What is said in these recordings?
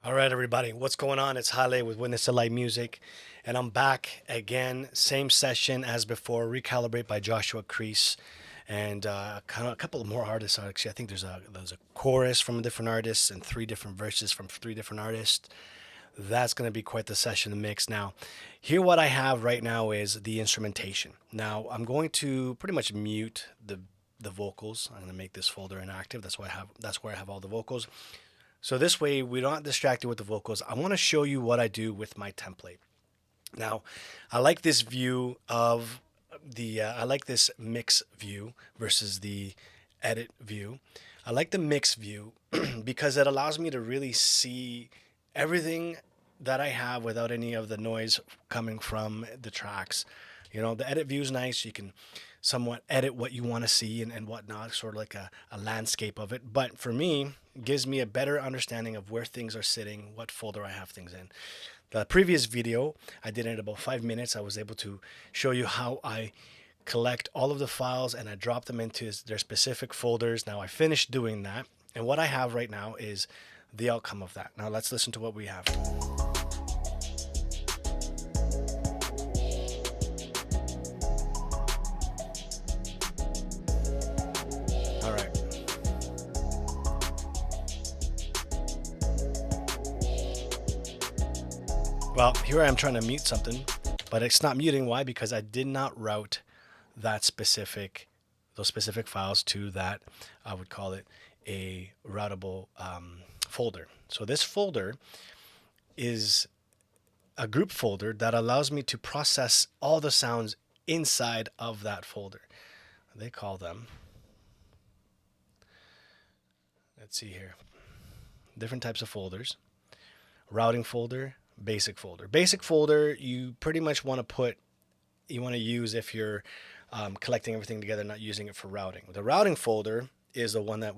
All right, everybody, what's going on? It's Hale with Witness to Light Music, and I'm back again. Same session as before, Recalibrate by Joshua Crease, and kind of a couple of more artists. Actually, I think there's a chorus from a different artist and three different verses from three different artists. That's going to be quite the session to mix. Now, here what I have right now is the instrumentation. Now, I'm going to pretty much mute the vocals. I'm going to make this folder inactive. That's where I have all the vocals. So this way we're not distracted with the vocals. I want to show you what I do with my template. Now, I like this view of I like this mix view versus the edit view. I like the mix view because it allows me to really see everything that I have without any of the noise coming from the tracks. The edit view is nice. You can somewhat edit what you want to see and whatnot, sort of like a landscape of it. But for me, it gives me a better understanding of where things are sitting, what folder I have things in. The previous video I did in about 5 minutes. I was able to show you how I collect all of the files and I drop them into their specific folders. Now I finished doing that, and what I have right now is the outcome of that. Now let's listen to what we have. All right. Well, here I am trying to mute something, but it's not muting. Why? Because I did not route those specific files to that, I would call it a routable folder. So this folder is a group folder that allows me to process all the sounds inside of that folder. They call them, let's see here, different types of folders. Routing folder, basic folder. Basic folder, you pretty much want to use if you're collecting everything together, not using it for routing. The routing folder is the one that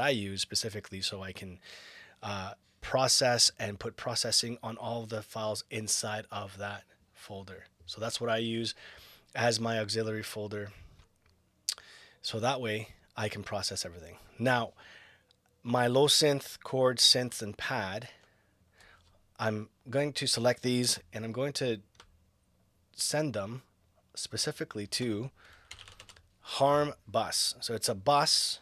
I use specifically so I can process and put processing on all the files inside of that folder. So that's what I use as my auxiliary folder. So that way I can process everything. Now, my low synth, chord, synth, and pad, I'm going to select these and I'm going to send them specifically to Harm bus. So it's a bus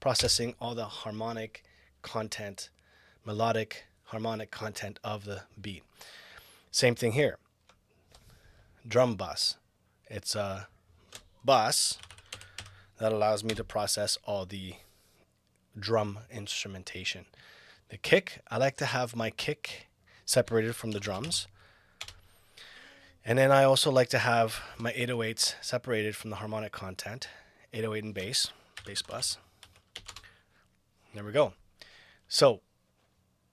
processing all the harmonic content, melodic harmonic content of the beat. Same thing here. Drum bus. It's a bus that allows me to process all the drum instrumentation. The kick, I like to have my kick separated from the drums. And then I also like to have my 808s separated from the harmonic content, 808 and bass bus. There we go. So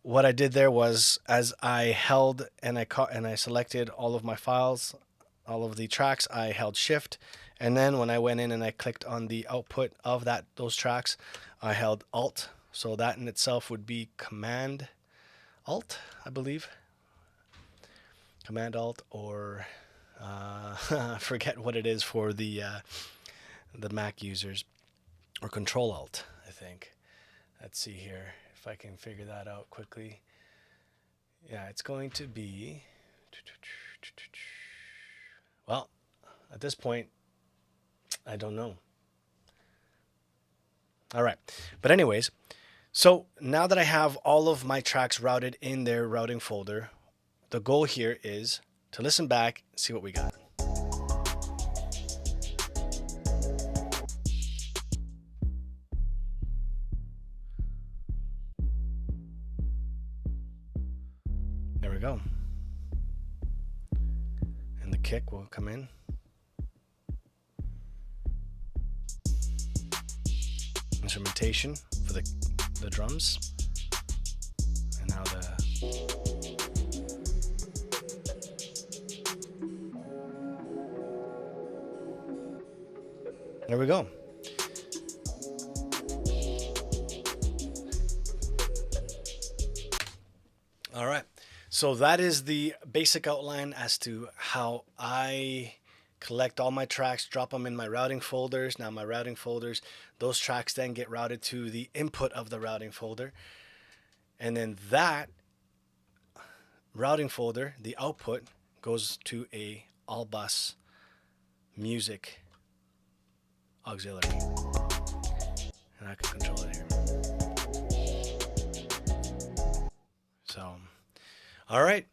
what I did there was, as I held and I selected all of my files, all of the tracks, I held shift, and then when I went in and I clicked on the output of those tracks, I held alt. So that in itself would be Command Alt, I believe. Command Alt, or I forget what it is for the Mac users, or Control Alt, I think. Let's see here if I can figure that out quickly. Yeah, it's going to be, well, at this point, I don't know. All right, but anyways, so now that I have all of my tracks routed in their routing folder, the goal here is to listen back, see what we got. There we go. And the kick will come in. Instrumentation for the drums. And now there we go. All right. So that is the basic outline as to how I collect all my tracks, drop them in my routing folders. Now my routing folders, those tracks then get routed to the input of the routing folder. And then that routing folder, the output goes to a all bus music auxiliary, and I can control it here. So, all right.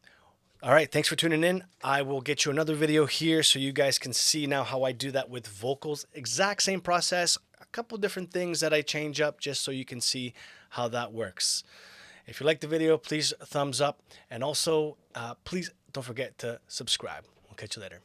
All right, thanks for tuning in. I will get you another video here so you guys can see now how I do that with vocals. Exact same process, a couple different things that I change up just so you can see how that works. If you like the video, please thumbs up. And also, please don't forget to subscribe. We'll catch you later.